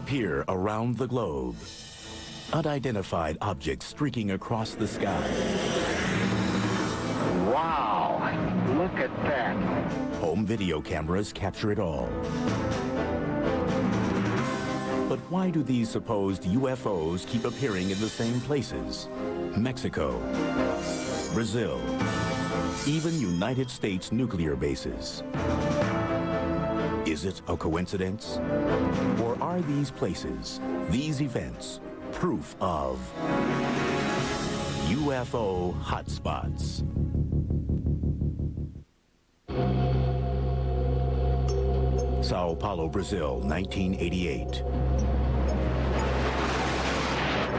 appear around the globe. Unidentified objects streaking across the sky. Wow, look at that. Home video cameras capture it all. But why do these supposed UFOs keep appearing in the same places? Mexico, Brazil, even United States nuclear bases. Is it a coincidence? Or are these places, these events, proof of UFO hotspots? Sao Paulo, Brazil, 1988.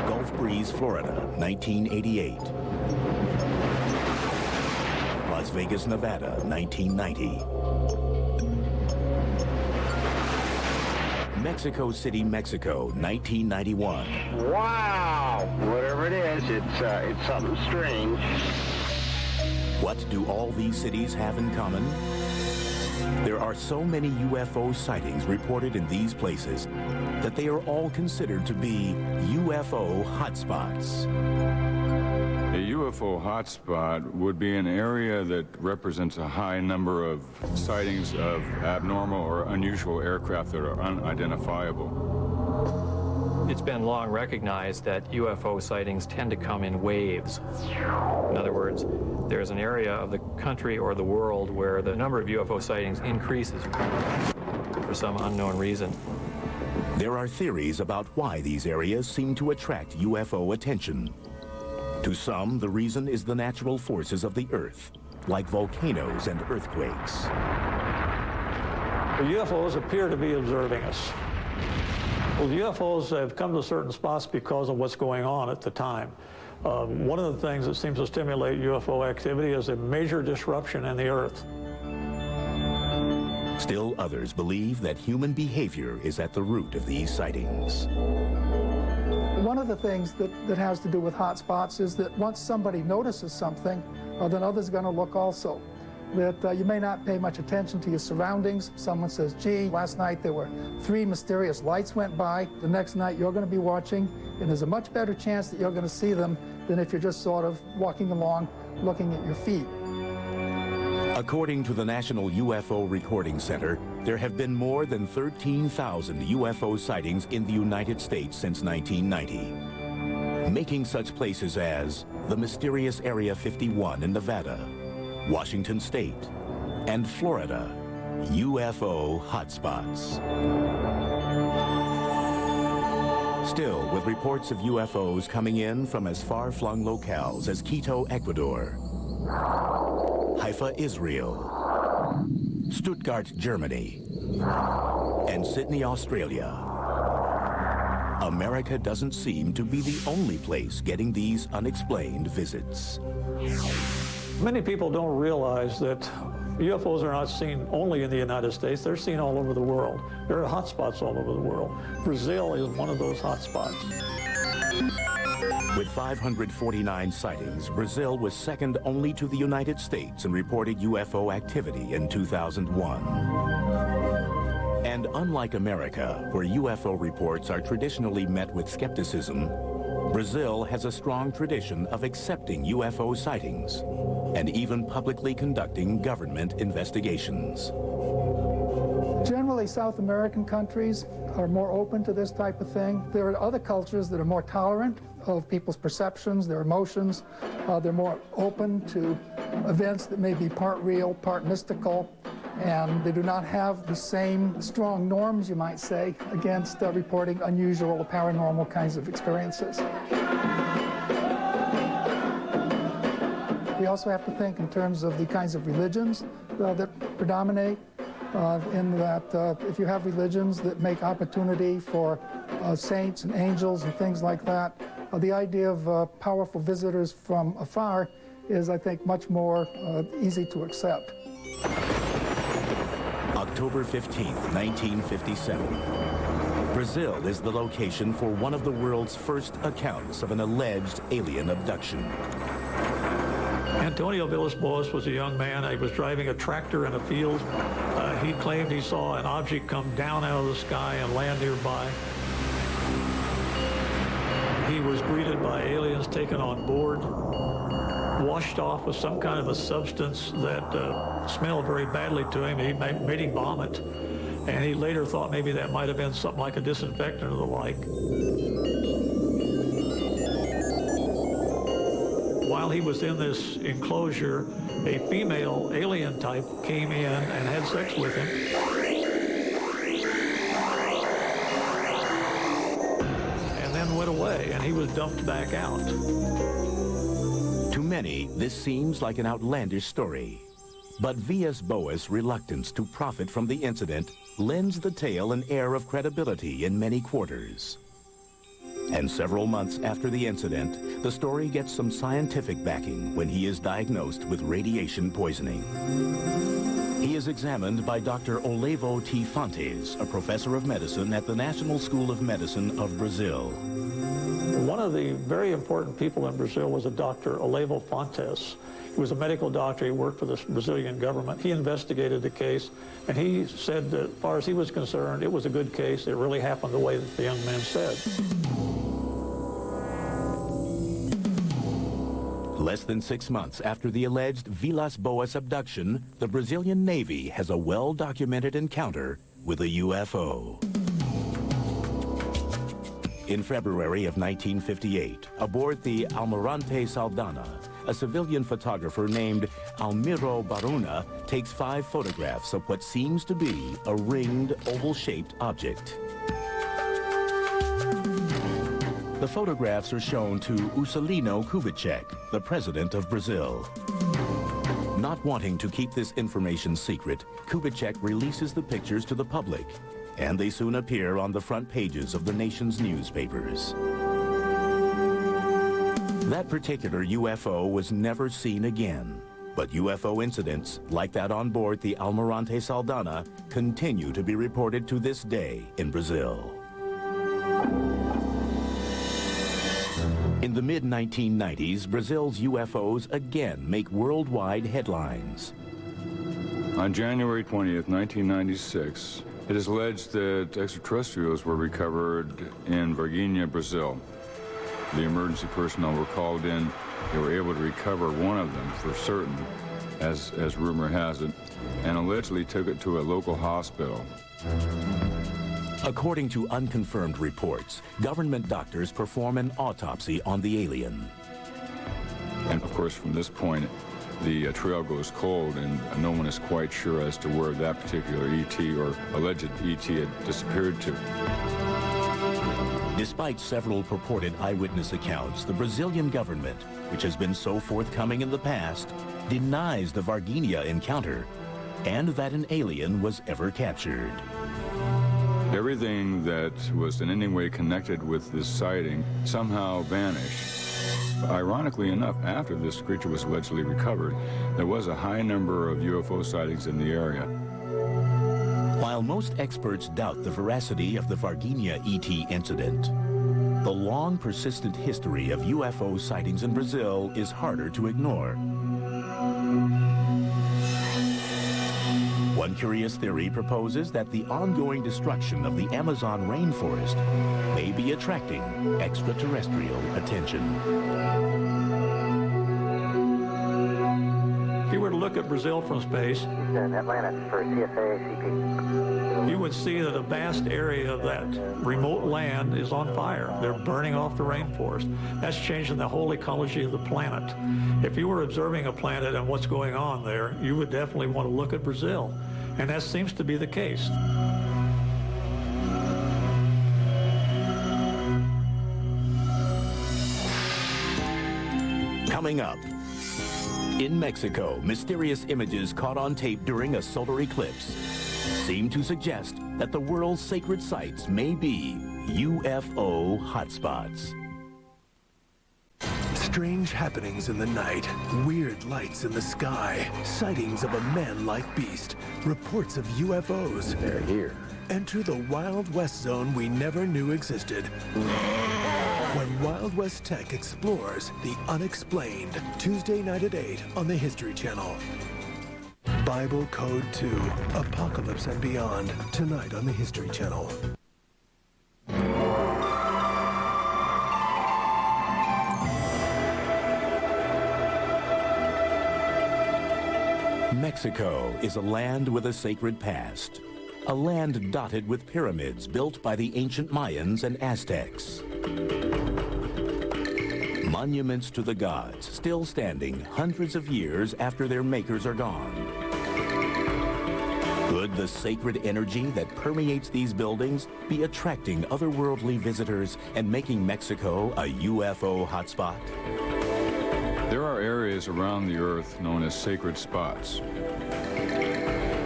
Gulf Breeze, Florida, 1988. Las Vegas, Nevada, 1990. Mexico City, Mexico, 1991. Wow, whatever it is, it's something strange. What do all these cities have in common? There are so many UFO sightings reported in these places that they are all considered to be UFO hotspots. A UFO hotspot would be an area that represents a high number of sightings of abnormal or unusual aircraft that are unidentifiable. It's been long recognized that UFO sightings tend to come in waves. In other words, there's an area of the country or the world where the number of UFO sightings increases for some unknown reason. There are theories about why these areas seem to attract UFO attention. To some, the reason is the natural forces of the Earth, like volcanoes and earthquakes. The UFOs appear to be observing us. Well, the UFOs have come to certain spots because of what's going on at the time. One of the things that seems to stimulate UFO activity is a major disruption in the Earth. Still others believe that human behavior is at the root of these sightings. One of the things that has to do with hotspots is that once somebody notices something, then others are going to look also. That you may not pay much attention to your surroundings. Someone says, gee, last night there were 3 mysterious lights went by. The next night you're going to be watching, and there's a much better chance that you're going to see them than if you're just sort of walking along, looking at your feet. According to the National UFO Recording Center, there have been more than 13,000 UFO sightings in the United States since 1990, making such places as the mysterious Area 51 in Nevada, Washington State, and Florida UFO hotspots. Still, with reports of UFOs coming in from as far-flung locales as Quito, Ecuador, Haifa, Israel, Stuttgart, Germany, and Sydney, Australia, America doesn't seem to be the only place getting these unexplained visits. Many people don't realize that UFOs are not seen only in the United States, they're seen all over the world. There are hotspots all over the world. Brazil is one of those hotspots. With 549 sightings, Brazil was second only to the United States in reported UFO activity in 2001. And unlike America, where UFO reports are traditionally met with skepticism, Brazil has a strong tradition of accepting UFO sightings and even publicly conducting government investigations. Generally, South American countries are more open to this type of thing. There are other cultures that are more tolerant of people's perceptions, their emotions. They're more open to events that may be part real, part mystical, and they do not have the same strong norms, you might say, against reporting unusual or paranormal kinds of experiences. We also have to think in terms of the kinds of religions that predominate, in that if you have religions that make opportunity for saints and angels and things like that, the idea of powerful visitors from afar is, I think, much more easy to accept. October 15th, 1957. Brazil is the location for one of the world's first accounts of an alleged alien abduction. Antonio Villas-Boas was a young man. He was driving a tractor in a field. He claimed he saw an object come down out of the sky and land nearby. He was greeted by aliens, taken on board, washed off with some kind of a substance that smelled very badly to him. He made him vomit, and he later thought maybe that might have been something like a disinfectant or the like. While he was in this enclosure, a female alien type came in and had sex with him. And then went away, and he was dumped back out. To many, this seems like an outlandish story. But V.S. Boas' reluctance to profit from the incident lends the tale an air of credibility in many quarters. And several months after the incident, the story gets some scientific backing when he is diagnosed with radiation poisoning. He is examined by Dr. Olevo T. Fontes, a professor of medicine at the National School of Medicine of Brazil. One of the very important people in Brazil was a Dr. Olevo Fontes. He was a medical doctor. He worked for the Brazilian government. He investigated the case, and he said that as far as he was concerned, it was a good case. It really happened the way that the young man said. Less than 6 months after the alleged Vilas Boas abduction, the Brazilian Navy has a well-documented encounter with a UFO. In February of 1958, aboard the Almirante Saldanha, a civilian photographer named Almiro Baruna takes 5 photographs of what seems to be a ringed, oval-shaped object. The photographs are shown to Juscelino Kubitschek, the president of Brazil. Not wanting to keep this information secret, Kubitschek releases the pictures to the public, and they soon appear on the front pages of the nation's newspapers. That particular UFO was never seen again, but UFO incidents like that on board the Almirante Saldanha continue to be reported to this day in Brazil. In the mid-1990s, Brazil's UFOs again make worldwide headlines. On January 20th, 1996, it is alleged that extraterrestrials were recovered in Varginha, Brazil. The emergency personnel were called in. They were able to recover one of them for certain, as rumor has it, and allegedly took it to a local hospital. According to unconfirmed reports, government doctors perform an autopsy on the alien. And of course, from this point, the trail goes cold, and no one is quite sure as to where that particular ET or alleged ET had disappeared to. Despite several purported eyewitness accounts, the Brazilian government, which has been so forthcoming in the past, denies the Varginha encounter and that an alien was ever captured. Everything that was in any way connected with this sighting somehow vanished. Ironically enough, after this creature was allegedly recovered, there was a high number of UFO sightings in the area. While most experts doubt the veracity of the Varginha ET incident, the long persistent history of UFO sightings in Brazil is harder to ignore. One curious theory proposes that the ongoing destruction of the Amazon rainforest may be attracting extraterrestrial attention. If you were to look at Brazil from space, Atlanta for CFA, you would see that a vast area of that remote land is on fire. They're burning off the rainforest. That's changing the whole ecology of the planet. If you were observing a planet and what's going on there, you would definitely want to look at Brazil. And that seems to be the case. Coming up, in Mexico, mysterious images caught on tape during a solar eclipse seem to suggest that the world's sacred sites may be UFO hotspots. Strange happenings in the night, weird lights in the sky, sightings of a man-like beast, reports of UFOs. They're here. Enter the Wild West zone we never knew existed. When Wild West Tech explores the unexplained, Tuesday night at 8 on the History Channel. Bible Code 2, Apocalypse and Beyond, tonight on the History Channel. Coming up, in Mexico, mysterious images caught on tape during a solar eclipse seem to suggest that the world's sacred sites may be UFO hotspots. Strange happenings in the night, weird lights in the sky, sightings of a man-like beast, reports of UFOs. Enter the Wild West Zone we never knew existed. When Wild West Tech explores the unexplained, Tuesday night at 8 on the History Channel. Mexico is a land with a sacred past. A land dotted with pyramids built by the ancient Mayans and Aztecs. Monuments to the gods still standing hundreds of years after their makers are gone. Could the sacred energy that permeates these buildings be attracting otherworldly visitors and making Mexico a UFO hotspot? There are areas around the Earth known as sacred spots.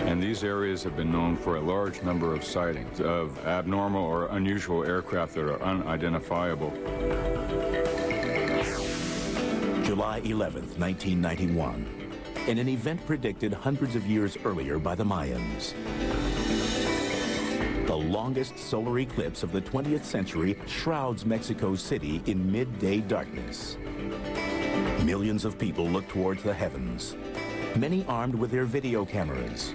And these areas have been known for a large number of sightings of abnormal or unusual aircraft that are unidentifiable. July 11th, 1991, in an event predicted hundreds of years earlier by the Mayans. The longest solar eclipse of the 20th century shrouds Mexico City in midday darkness. Millions of people look towards the heavens, many armed with their video cameras.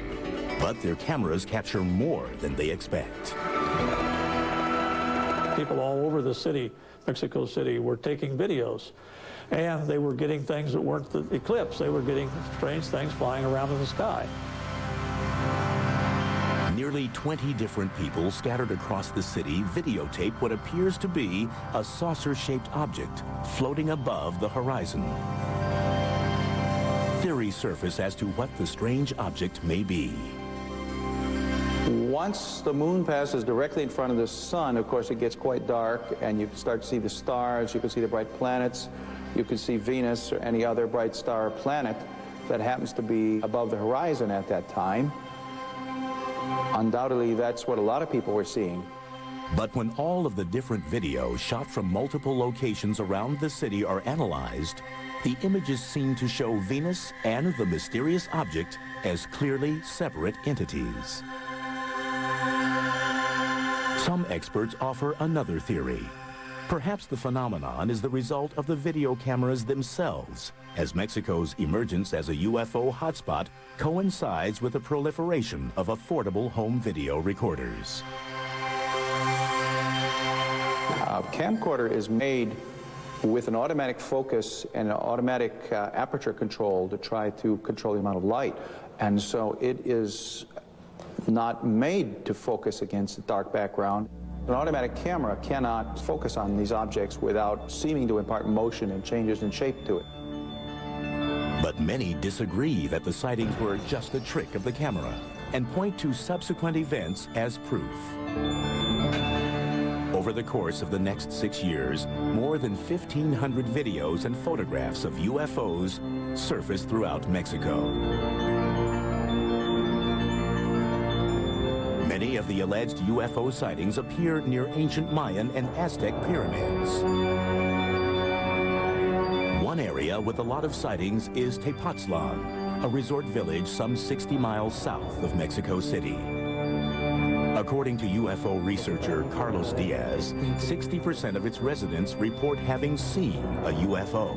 But their cameras capture more than they expect. People all over the city, Mexico City, were taking videos. And they were getting things that weren't the eclipse. They were getting strange things flying around in the sky. Nearly 20 different people scattered across the city videotape what appears to be a saucer-shaped object floating above the horizon. Theories surface as to what the strange object may be. Once the moon passes directly in front of the sun, of course, it gets quite dark, and you can start to see the stars, you can see the bright planets, you can see Venus or any other bright star or planet that happens to be above the horizon at that time. Undoubtedly, that's what a lot of people were seeing. But when all of the different videos shot from multiple locations around the city are analyzed, the images seem to show Venus and the mysterious object as clearly separate entities. Some experts offer another theory. Perhaps the phenomenon is the result of the video cameras themselves, as Mexico's emergence as a UFO hotspot coincides with the proliferation of affordable home video recorders. A camcorder is made with an automatic focus and an automatic aperture control to try to control the amount of light. And so it is not made to focus against a dark background. An automatic camera cannot focus on these objects without seeming to impart motion and changes in shape to it. But many disagree that the sightings were just a trick of the camera and point to subsequent events as proof. Over the course of the next 6 years, more than 1,500 videos and photographs of UFOs surfaced throughout Mexico. Many of the alleged UFO sightings appear near ancient Mayan and Aztec pyramids. One area with a lot of sightings is Tepoztlan, a resort village some 60 miles south of Mexico City. According to UFO researcher Carlos Diaz, 60% of its residents report having seen a UFO.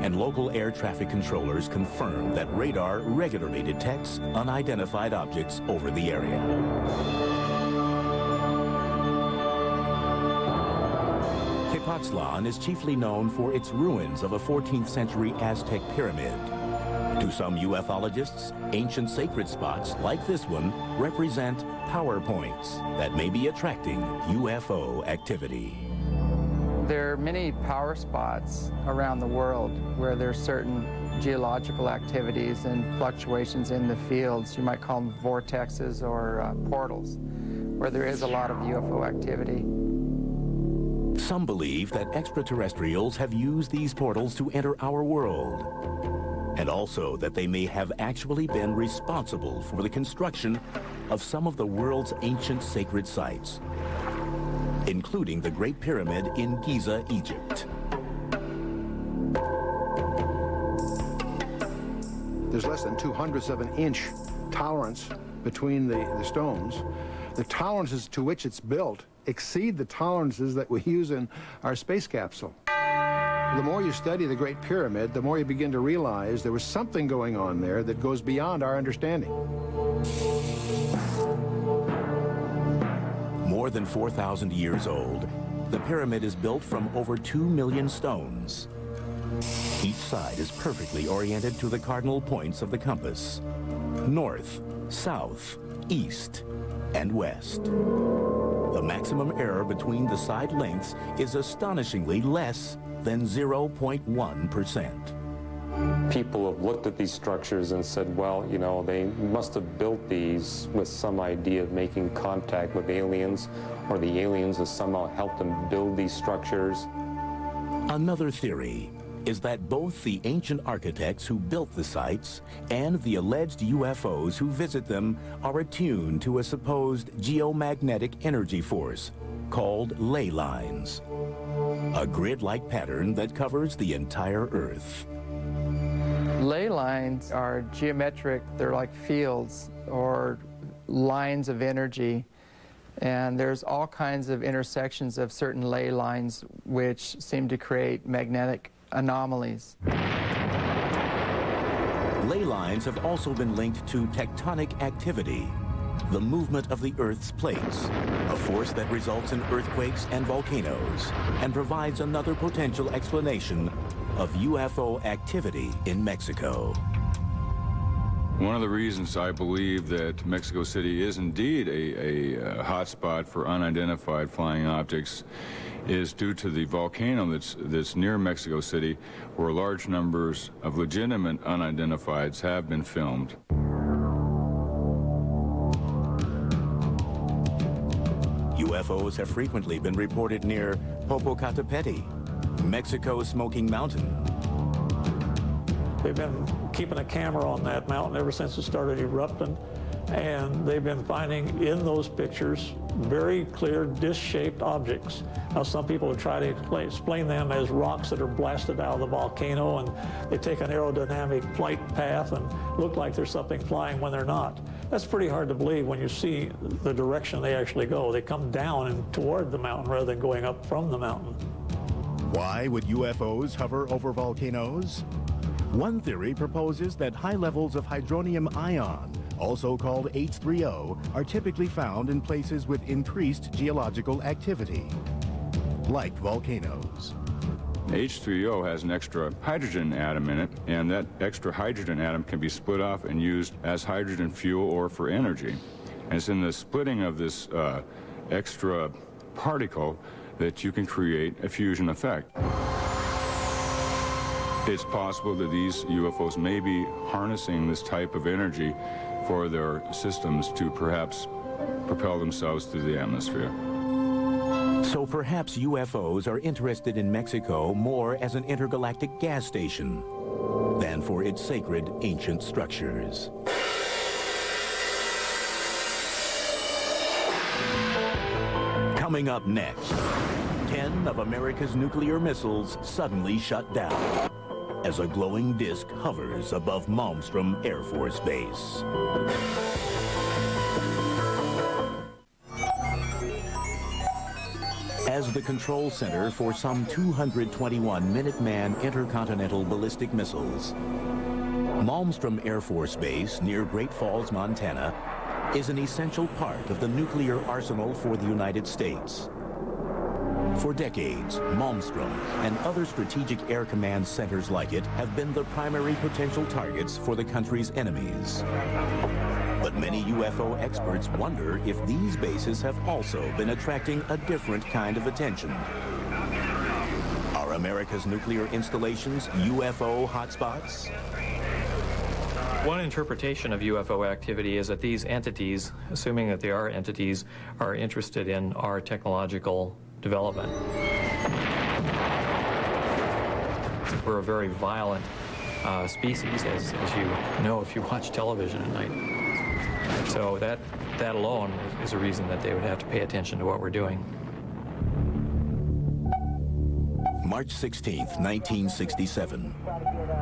And local air traffic controllers confirm that radar regularly detects unidentified objects over the area. Tepoztlan is chiefly known for its ruins of a 14th century Aztec pyramid. To some ufologists, ancient sacred spots like this one represent power points that may be attracting UFO activity. There are many power spots around the world where there's certain geological activities and fluctuations in the fields. You might call them vortexes or portals, where there is a lot of UFO activity. Some believe that extraterrestrials have used these portals to enter our world, and also that they may have actually been responsible for the construction of some of the world's ancient sacred sites, including the Great Pyramid in Giza, Egypt. There's less than 2/100ths of an inch tolerance between the stones. The tolerances to which it's built exceed the tolerances that we use in our space capsule. The more you study the Great Pyramid, the more you begin to realize there was something going on there that goes beyond our understanding. More than 4,000 years old, the pyramid is built from over 2 million stones. Each side is perfectly oriented to the cardinal points of the compass: north, south, east, and west. The maximum error between the side lengths is astonishingly less than 0.1%. People have looked at these structures and said, well, you know, they must have built these with some idea of making contact with aliens, or the aliens have somehow helped them build these structures. Another theory is that both the ancient architects who built the sites and the alleged UFOs who visit them are attuned to a supposed geomagnetic energy force called ley lines, a grid-like pattern that covers the entire Earth. Ley lines are geometric. They're like fields or lines of energy. And there's all kinds of intersections of certain ley lines which seem to create magnetic anomalies. Ley lines have also been linked to tectonic activity, the movement of the Earth's plates, a force that results in earthquakes and volcanoes, and provides another potential explanation of UFO activity in Mexico. One of the reasons I believe that Mexico City is indeed a hotspot for unidentified flying objects is due to the volcano that's near Mexico City, where large numbers of legitimate unidentifieds have been filmed. UFOs have frequently been reported near Popocatépetl, Mexico's Smoking Mountain. They've been keeping a camera on that mountain ever since it started erupting, and they've been finding in those pictures very clear disc-shaped objects. Now, some people have tried to explain them as rocks that are blasted out of the volcano, and they take an aerodynamic flight path and look like there's something flying when they're not. That's pretty hard to believe when you see the direction they actually go. They come down and toward the mountain rather than going up from the mountain. Why would UFOs hover over volcanoes? One theory proposes that high levels of hydronium ion, also called H3O, are typically found in places with increased geological activity, like volcanoes. H3O has an extra hydrogen atom in it, and that extra hydrogen atom can be split off and used as hydrogen fuel or for energy. And it's in the splitting of this extra particle that you can create a fusion effect. It's possible that these UFOs may be harnessing this type of energy for their systems to perhaps propel themselves through the atmosphere. So perhaps UFOs are interested in Mexico more as an intergalactic gas station than for its sacred ancient structures. Coming up next, 10 of America's nuclear missiles suddenly shut down as a glowing disk hovers above Malmstrom Air Force Base. As the control center for some 221 Minuteman intercontinental ballistic missiles, Malmstrom Air Force Base near Great Falls, Montana, is an essential part of the nuclear arsenal for the United States. For decades, Malmstrom and other strategic air command centers like it have been the primary potential targets for the country's enemies. But many UFO experts wonder if these bases have also been attracting a different kind of attention. Are America's nuclear installations UFO hotspots? One interpretation of UFO activity is that these entities, assuming that they are entities, are interested in our technological development. We're a very violent species, as you know if you watch television at night. So that alone is a reason that they would have to pay attention to what we're doing. March 16th, 1967.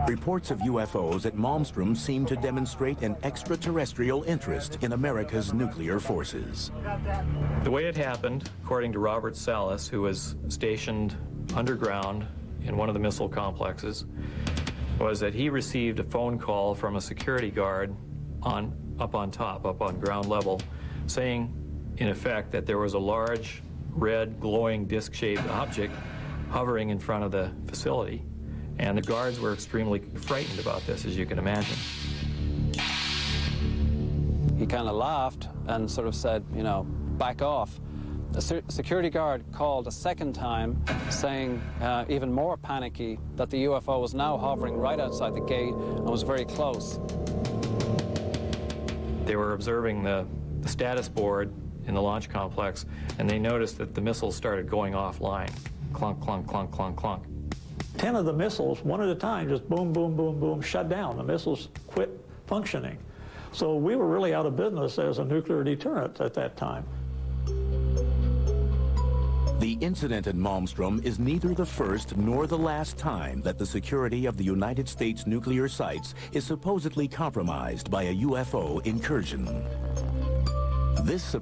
Reports of UFOs at Malmstrom seem to demonstrate an extraterrestrial interest in America's nuclear forces. The way it happened, according to Robert Salas, who was stationed underground in one of the missile complexes, was that he received a phone call from a security guard up on ground level, saying, in effect, that there was a large, red, glowing, disc-shaped object hovering in front of the facility. And the guards were extremely frightened about this, as you can imagine. He kind of laughed and sort of said, you know, back off. A security guard called a second time, saying, even more panicky, that the UFO was now hovering right outside the gate and was very close. They were observing the status board in the launch complex, and they noticed that the missiles started going offline. Clunk, clunk, clunk, clunk, clunk. 10 of the missiles, one at a time, just boom, boom, boom, boom, shut down. The missiles quit functioning. So we were really out of business as a nuclear deterrent at that time. The incident at Malmstrom is neither the first nor the last time that the security of the United States nuclear sites is supposedly compromised by a UFO incursion. This